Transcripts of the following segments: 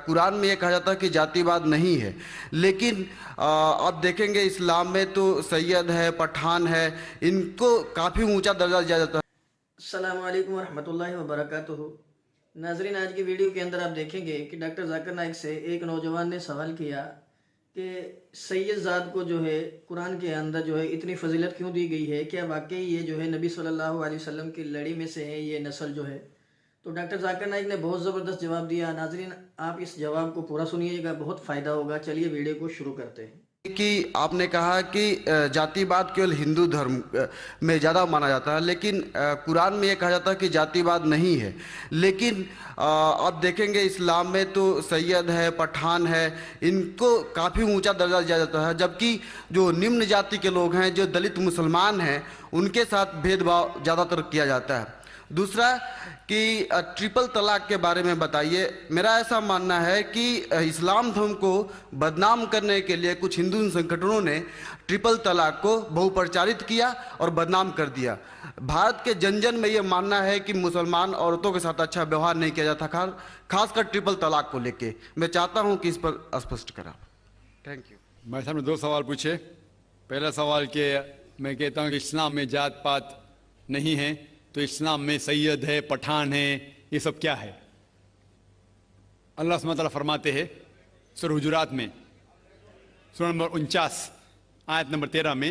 قرآن میں یہ کہا جاتا ہے کہ جاتی واد نہیں ہے، لیکن آپ دیکھیں گے اسلام میں تو سید ہے، پٹھان ہے، ان کو کافی اونچا درجہ دیا جاتا ہے۔ السلام علیکم ورحمۃ اللہ وبرکاتہ۔ ناظرین، آج کی ویڈیو کے اندر آپ دیکھیں گے کہ ڈاکٹر ذاکر نائک سے ایک نوجوان نے سوال کیا کہ سید ذات کو جو ہے قرآن کے اندر جو ہے اتنی فضیلت کیوں دی گئی ہے، کیا واقعی یہ جو ہے نبی صلی اللہ علیہ وسلم کی لڑی میں سے ہے یہ نسل جو ہے؟ تو ڈاکٹر ذاکر نائک نے بہت زبردست جواب دیا۔ ناظرین، آپ اس جواب کو پورا سنیے گا، بہت فائدہ ہوگا۔ چلیے ویڈیو کو شروع کرتے ہیں۔ کہ آپ نے کہا کہ جاتی واد کیول ہندو دھرم میں زیادہ مانا جاتا ہے، لیکن قرآن میں یہ کہا جاتا ہے کہ جاتی واد نہیں ہے، لیکن آپ دیکھیں گے اسلام میں تو سید ہے، پٹھان ہے، ان کو کافی اونچا درجہ دیا جاتا ہے، جبکہ جو نمن جاتی کے لوگ ہیں، جو دلت مسلمان ہیں، ان کے ساتھ بھید بھاؤ زیادہ تر کیا جاتا ہے۔ دوسرا کہ ٹرپل طلاق کے بارے میں بتائیے۔ میرا ایسا ماننا ہے کہ اسلام دھرم کو بدنام کرنے کے لیے کچھ ہندو سنگھٹنوں نے ٹرپل طلاق کو بہو پرچارت کیا اور بدنام کر دیا۔ بھارت کے جن جن میں یہ ماننا ہے کہ مسلمان عورتوں کے ساتھ اچھا ویوہار نہیں کیا جاتا، خاص کر ٹرپل طلاق کو لے کے۔ میں چاہتا ہوں کہ اس پر اسپشٹ کریں۔ Thank you. میں سامنے دو سوال پوچھے۔ پہلا سوال کہ میں کہتا ہوں کہ اسلام میں جات پات نہیں ہے، تو اسلام میں سید ہے، پٹھان ہے، یہ سب کیا ہے؟ اللہ سبحانہ وتعالیٰ فرماتے ہیں سورہ حجرات میں، سورہ نمبر 49 آیت نمبر 13 میں،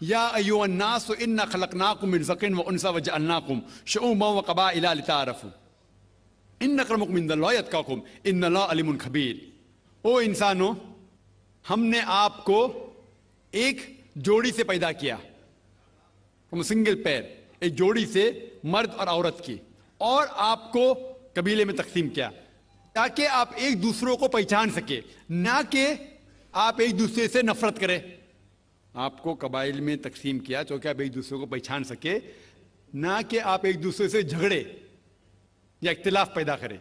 یا ایھا الناس انا خلقناکم من ذکر و انثی وجعلناکم شعوبا وقبائل لتعارفوا ان اکرمکم عند اللہ اتقاکم ان اللہ علیم خبیر۔ او انسانوں، ہم نے آپ کو ایک جوڑی سے پیدا کیا، سنگل پیر، ایک جوڑی سے مرد اور عورت کی، اور آپ کو قبیلے میں تقسیم کیا تاکہ آپ ایک دوسروں کو پہچان سکے، نہ کہ آپ ایک دوسرے سے نفرت کریں۔ آپ کو قبائل میں تقسیم کیا تاکہ آپ ایک دوسرے کو پہچان سکے، نہ کہ آپ ایک دوسرے سے جھگڑے یا اختلاف پیدا کریں۔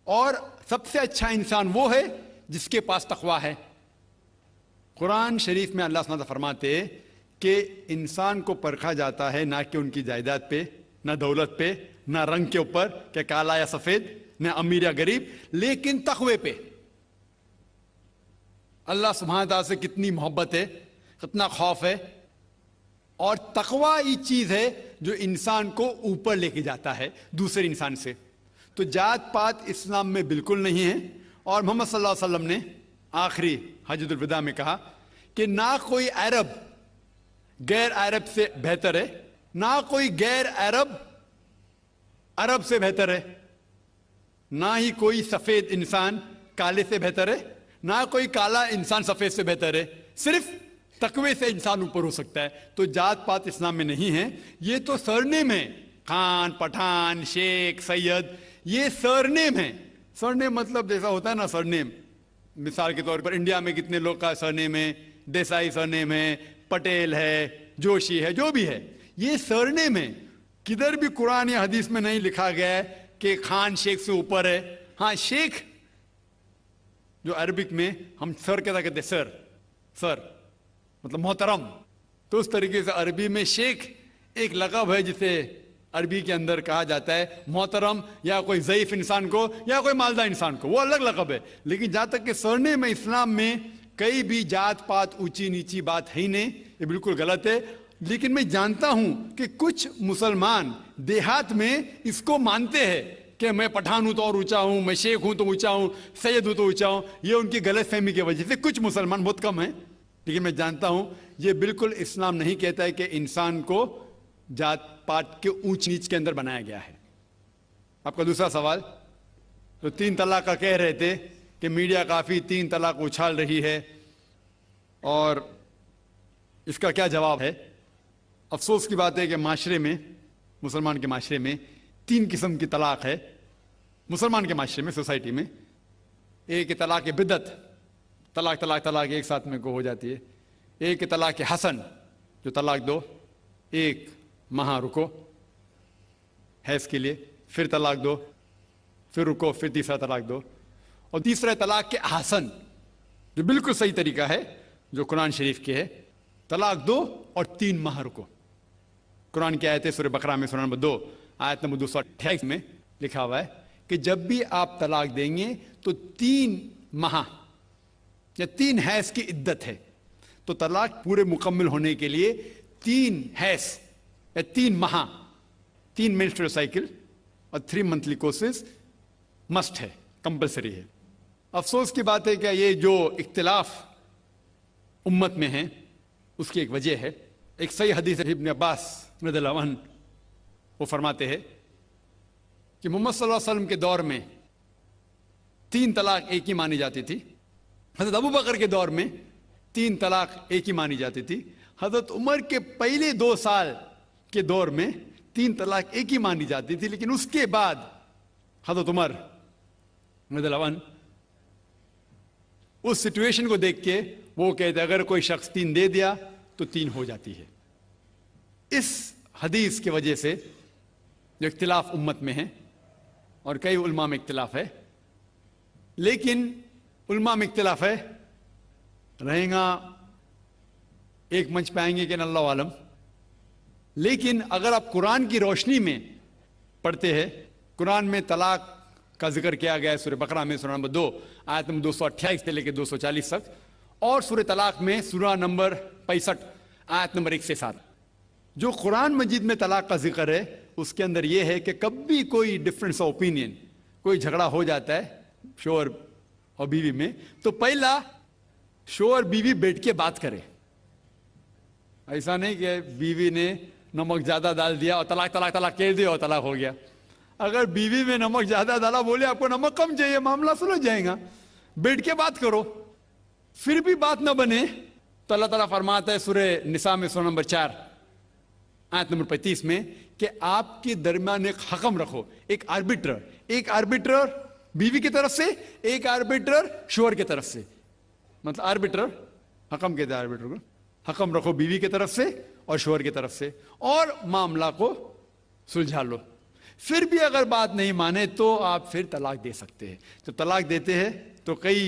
اور سب سے اچھا انسان وہ ہے جس کے پاس تقوی ہے۔ قرآن شریف میں اللہ سبحانہ فرماتے ہیں کہ انسان کو پرکھا جاتا ہے نہ کہ ان کی جائیداد پہ، نہ دولت پہ، نہ رنگ کے اوپر کہ کالا یا سفید، نہ امیر یا غریب، لیکن تقوی پہ۔ اللہ سبحانہ تعالیٰ سے کتنی محبت ہے، کتنا خوف ہے، اور تقوی یہ چیز ہے جو انسان کو اوپر لے کے جاتا ہے دوسرے انسان سے۔ تو جات پات اسلام میں بالکل نہیں ہے، اور محمد صلی اللہ علیہ وسلم نے آخری حجۃ الوداع میں کہا کہ نہ کوئی عرب غیر عرب سے بہتر ہے، نہ کوئی غیر عرب عرب سے بہتر ہے، نہ ہی کوئی سفید انسان کالے سے بہتر ہے، نہ کوئی کالا انسان سفید سے بہتر ہے، صرف تقوی سے انسان اوپر ہو سکتا ہے۔ تو جات پات اسلام میں نہیں ہے، یہ تو سرنیم ہے، خان، پٹھان، شیخ، سید، یہ سرنیم ہے۔ سرنیم مطلب جیسا ہوتا ہے نا، سرنیم مثال کے طور پر انڈیا میں کتنے لوگ کا سرنیم ہے، دیسائی سرنیم ہے، پٹیل ہے، جوشی ہے، جو بھی ہے، یہ سرنیم ہے۔ کدھر بھی قرآن یا حدیث میں نہیں لکھا گیا ہے کہ خان شیخ سے اوپر ہے۔ ہاں، شیخ جو عربک میں ہم سر کہتا کہتے ہیں، سر مطلب محترم، تو اس طریقے سے عربی میں شیخ ایک لقب ہے جسے عربی کے اندر کہا جاتا ہے محترم، یا کوئی ضعیف انسان کو یا کوئی مالدار انسان کو، وہ الگ لقب ہے۔ لیکن جہاں تک کہ سرنیم میں اسلام میں کئی بھی جات پات اونچی نیچی بات ہے ہی نہیں، یہ بالکل غلط ہے۔ لیکن میں جانتا ہوں کہ کچھ مسلمان دیہات میں اس کو مانتے ہیں کہ میں پٹھان ہوں تو اور اونچا ہوں، میں شیخ ہوں تو اونچا ہوں، سید ہوں تو اونچا ہوں۔ یہ ان کی غلط فہمی کی وجہ سے کچھ مسلمان، بہت کم ہیں، لیکن میں جانتا ہوں یہ بالکل اسلام نہیں کہتا ہے کہ انسان کو جات پات کے اونچ نیچ کے اندر بنایا گیا ہے۔ آپ کا دوسرا سوال، تو 3 طلاق کا کہہ رہے تھے کہ میڈیا کافی 3 طلاق اچھال رہی ہے، اور اس کا کیا جواب ہے؟ افسوس کی بات ہے کہ معاشرے میں، مسلمان کے معاشرے میں 3 قسم کی طلاق ہے۔ مسلمان کے معاشرے میں، سوسائٹی میں، ایک طلاق بدعت، طلاق ایک ساتھ میں کو ہو جاتی ہے۔ ایک طلاق حسن، جو طلاق دو، 1 ماہ رکو حیض کے لیے، پھر طلاق دو، پھر رکو، پھر تیسرا طلاق دو۔ اور تیسرا طلاق کے حسن، جو بالکل صحیح طریقہ ہے، جو قرآن شریف کے ہے، طلاق دو اور 3 ماہ رکو۔ قرآن کی آیت ہے سورہ بقرہ میں، سورہ نمبر 2 آیت نمبر 228 میں لکھا ہوا ہے کہ جب بھی آپ طلاق دیں گے تو 3 ماہ یا 3 حیض کی عدت ہے، تو طلاق پورے مکمل ہونے کے لیے 3 حیض یا 3 ماہ، 3 menstrual سائیکل اور 3 monthly courses مسٹ ہے، کمپلسری ہے۔ افسوس کی بات ہے کہ یہ جو اختلاف امت میں ہے اس کی ایک وجہ ہے۔ ایک صحیح حدیث ابن عباس رضی اللہ عنہ، وہ فرماتے ہیں کہ محمد صلی اللہ علیہ وسلم کے دور میں 3 طلاق ایک ہی مانی جاتی تھی، حضرت ابو بکر کے دور میں 3 طلاق ایک ہی مانی جاتی تھی، حضرت عمر کے پہلے 2 سال کے دور میں 3 طلاق ایک ہی مانی جاتی تھی، لیکن اس کے بعد حضرت عمر رضی اللہ عنہ اس سچویشن کو دیکھ کے وہ کہتے اگر کوئی شخص 3 دے دیا تو 3 ہو جاتی ہے۔ اس حدیث کی وجہ سے جو اختلاف امت میں ہے اور کئی علماء میں اختلاف ہے، لیکن علماء میں اختلاف ہے، رہیں گا ایک منچ پہ آئیں گے کہ اللہ عالم، لیکن اگر آپ قرآن کی روشنی میں پڑھتے ہیں، قرآن میں طلاق کا ذکر کیا گیا ہے سورہ بقرہ میں سورہ نمبر 2 آیت نمبر 228 سے لے کے 240 تک، اور سورہ طلاق میں سورہ نمبر 65 آیت نمبر 1 سے 7۔ جو قرآن مجید میں طلاق کا ذکر ہے اس کے اندر یہ ہے کہ کبھی کوئی ڈفرینس آف اوپینین، کوئی جھگڑا ہو جاتا ہے شوہر اور بیوی میں، تو پہلا شوہر بیوی بیٹھ کے بات کرے۔ ایسا نہیں کہ بیوی نے نمک زیادہ ڈال دیا اور طلاق طلاق طلاق کہہ دیا اور طلاق ہو گیا۔ اگر بیوی میں نمک زیادہ ڈالا، بولے آپ کو نمک کم چاہیے، معاملہ سلجھ جائے گا، بیٹھ کے بات کرو۔ پھر بھی بات نہ بنے تو اللہ تعالیٰ فرماتا ہے سورہ نساء میں سورہ نمبر 4 آیت نمبر 35 میں کہ آپ کے درمیان ایک حکم رکھو، ایک آربیٹر بیوی کی طرف سے، ایک آربیٹر شوہر کی طرف سے۔ مطلب آربیٹر حکم کہتے ہیں، آربیٹر کو حکم رکھو بیوی کی طرف سے اور شوہر کی طرف سے، اور معاملہ کو سلجھا لو۔ پھر بھی اگر بات نہیں مانے تو آپ پھر طلاق دے سکتے ہیں۔ جب طلاق دیتے ہیں تو کئی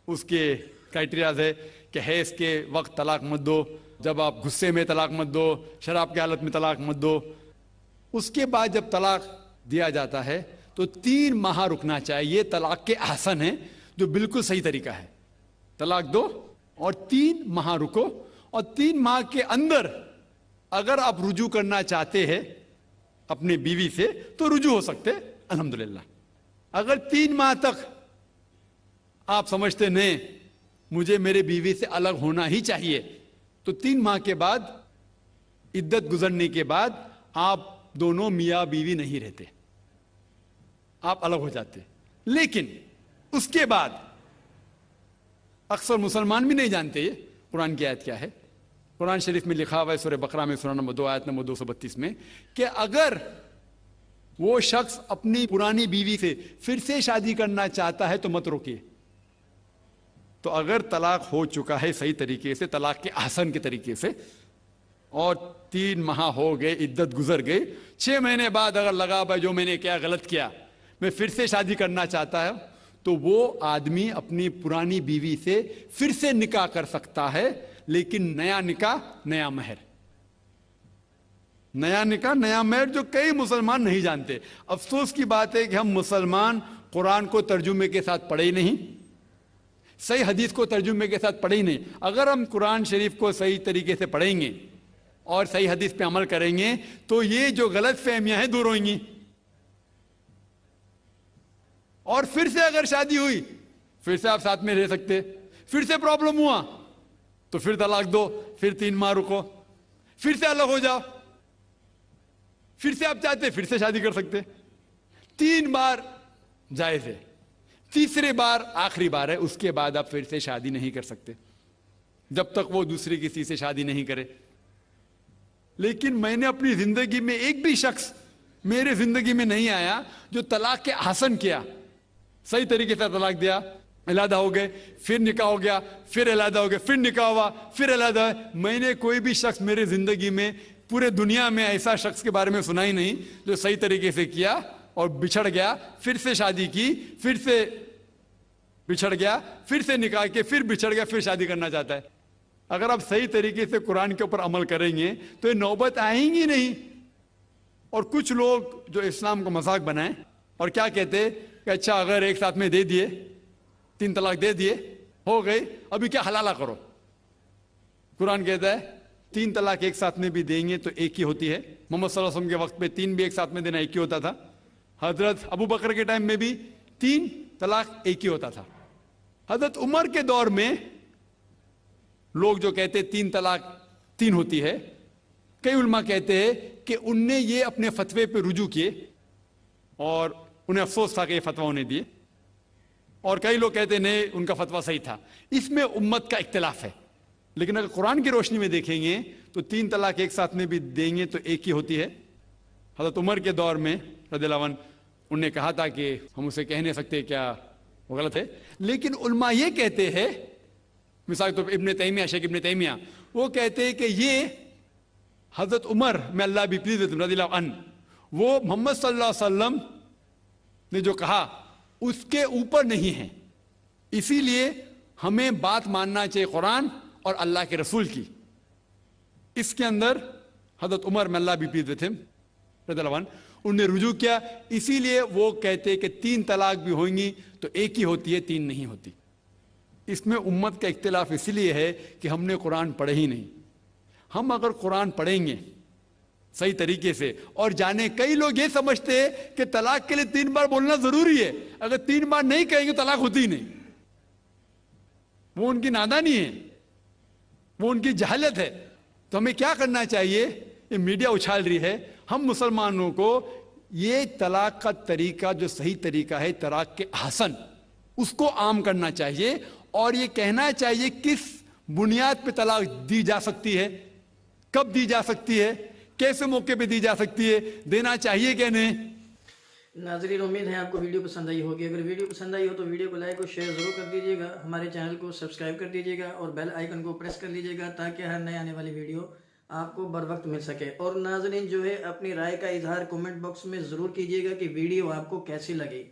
اس کے کرائٹیریاز ہے کہ حیض کے وقت طلاق مت دو، جب آپ غصے میں طلاق مت دو، شراب کی حالت میں طلاق مت دو۔ اس کے بعد جب طلاق دیا جاتا ہے تو 3 ماہ رکنا چاہیے۔ طلاق کے احسن ہے جو بالکل صحیح طریقہ ہے، طلاق دو اور 3 ماہ رکو، اور 3 ماہ کے اندر اگر آپ رجوع کرنا چاہتے ہیں اپنی بیوی سے تو رجوع ہو سکتے، الحمدللہ۔ اگر 3 ماہ تک آپ سمجھتے نہیں مجھے میرے بیوی سے الگ ہونا ہی چاہیے، تو 3 ماہ کے بعد عدت گزرنے کے بعد آپ دونوں میاں بیوی نہیں رہتے، آپ الگ ہو جاتے۔ لیکن اس کے بعد اکثر مسلمان بھی نہیں جانتے یہ قرآن کی آیت کیا ہے۔ قرآن شریف میں لکھا ہوا ہے سورہ بقرہ میں سورہ نمبر 2 آیت نمبر 232 میں کہ اگر وہ شخص اپنی پرانی بیوی سے پھر سے شادی کرنا چاہتا ہے تو مت روکیے۔ تو اگر طلاق ہو چکا ہے صحیح طریقے سے، طلاق کے احسن کے طریقے سے، اور 3 ماہ ہو گئے، عدت گزر گئی، 6 مہینے بعد اگر لگا بھائی جو میں نے کیا غلط کیا، میں پھر سے شادی کرنا چاہتا ہے، تو وہ آدمی اپنی پرانی بیوی سے پھر سے نکاح کر سکتا ہے، لیکن نیا نکاح نیا مہر، نیا نکاح نیا مہر، جو کئی مسلمان نہیں جانتے۔ افسوس کی بات ہے کہ ہم مسلمان قرآن کو ترجمے کے ساتھ پڑھے ہی نہیں، صحیح حدیث کو ترجمے کے ساتھ پڑھے ہی نہیں۔ اگر ہم قرآن شریف کو صحیح طریقے سے پڑھیں گے اور صحیح حدیث پہ عمل کریں گے تو یہ جو غلط فہمیاں ہیں دور ہوئیں گی، اور پھر سے اگر شادی ہوئی پھر سے آپ ساتھ میں رہ سکتے، پھر سے پرابلم ہوا تو پھر طلاق دو، پھر 3 ماہ رکو، پھر سے الگ ہو جاؤ، پھر سے آپ چاہتے پھر سے شادی کر سکتے۔ 3 بار جائز ہے، تیسرے بار آخری بار ہے، اس کے بعد آپ پھر سے شادی نہیں کر سکتے جب تک وہ دوسری کسی سے شادی نہیں کرے۔ لیکن میں نے اپنی زندگی میں ایک بھی شخص میرے زندگی میں نہیں آیا جو طلاق کے احسن کیا، صحیح طریقے سے طلاق دیا، علیحدہ ہو گئے، پھر نکاح ہو گیا، پھر علیحدہ ہو گئے، پھر نکاح ہوا، پھر علیحدہ ہے۔ میں نے کوئی بھی شخص میرے زندگی میں پورے دنیا میں ایسا شخص کے بارے میں سنا ہی نہیں جو صحیح طریقے سے کیا اور بچھڑ گیا، پھر سے شادی کی، پھر سے بچھڑ گیا، پھر سے نکاح کے، پھر بچھڑ گیا، پھر شادی کرنا چاہتا ہے۔ اگر آپ صحیح طریقے سے قرآن کے اوپر عمل کریں گے تو یہ نوبت آئیں گی نہیں۔ اور کچھ لوگ جو اسلام کو مذاق بنائیں، اور کیا کہتے کہ اچھا اگر ایک ساتھ میں دے دیے 3 طلاق دے دیے ہو گئے ابھی کیا حلالہ کرو. قرآن کہتا ہے 3 طلاق ایک ساتھ میں بھی دیں گے تو ایک ہی ہوتی ہے. محمد صلی اللہ علیہ وسلم کے وقت پہ 3 بھی ایک ساتھ میں دینا ایک ہی ہوتا تھا. حضرت ابو بکر کے ٹائم میں بھی 3 طلاق ایک ہی ہوتا تھا. حضرت عمر کے دور میں لوگ جو کہتے 3 طلاق 3 ہوتی ہے, کئی علماء کہتے ہیں کہ ان نے یہ اپنے فتوے پہ رجوع کیے اور انہیں افسوس تھا کہ یہ فتویٰ انہیں دیے, اور کئی لوگ کہتے نہیں ان کا فتویٰ صحیح تھا. اس میں امت کا اختلاف ہے. لیکن اگر قرآن کی روشنی میں دیکھیں گے تو 3 طلاق ایک ساتھ میں بھی دیں گے تو ایک ہی ہوتی ہے. حضرت عمر کے دور میں رضی اللہ عنہ انہوں نے کہا تھا کہ ہم اسے کہہ نہیں سکتے کیا وہ غلط ہے, لیکن علماء یہ کہتے ہیں, مثال کے طور پر ابن تیمیہ, شیخ ابن تیمیہ, وہ کہتے ہیں کہ یہ حضرت عمر میں اللہ بھی پلیز رضی اللہ عنہ, وہ محمد صلی اللہ علیہ وسلم نے جو کہا اس کے اوپر نہیں ہے, اسی لیے ہمیں بات ماننا چاہیے قرآن اور اللہ کے رسول کی. اس کے اندر حضرت عمر میں اللہ بھی پلیز رضی اللہ عنہ انہوں نے رجوع کیا, اسی لیے وہ کہتے کہ 3 طلاق بھی ہوئیں گی تو ایک ہی ہوتی ہے, 3 نہیں ہوتی. اس میں امت کا اختلاف اس لیے ہے کہ ہم نے قرآن پڑھے ہی نہیں. ہم اگر قرآن پڑھیں گے صحیح طریقے سے اور جانے, کئی لوگ یہ سمجھتے ہیں کہ طلاق کے لیے 3 بار بولنا ضروری ہے, اگر 3 بار نہیں کہیں گے طلاق ہوتی ہی نہیں. وہ ان کی نادانی ہے, وہ ان کی جہالت ہے. تو ہمیں کیا کرنا چاہیے, یہ میڈیا اچھال رہی ہے, ہم مسلمانوں کو یہ طلاق کا طریقہ جو صحیح طریقہ ہے طلاق کے احسن, اس کو عام کرنا چاہیے اور یہ کہنا چاہیے کس بنیاد پہ طلاق دی جا سکتی ہے, کب دی جا سکتی ہے, کیسے موقع پہ دی جا سکتی ہے, دینا چاہیے کہ نہیں. ناظرین امید ہے آپ کو ویڈیو پسند آئی ہوگی. اگر ویڈیو پسند آئی ہو تو ویڈیو کو لائک اور شیئر ضرور کر دیجیے گا, ہمارے چینل کو سبسکرائب کر دیجیے گا اور بیل آئیکن کو پریس کر لیجیے گا تاکہ ہر نئے آنے والی ویڈیو آپ کو بر وقت مل سکے. اور ناظرین جو ہے اپنی رائے کا اظہار کمنٹ باکس میں ضرور کیجیے گا کہ ویڈیو آپ کو کیسی لگی.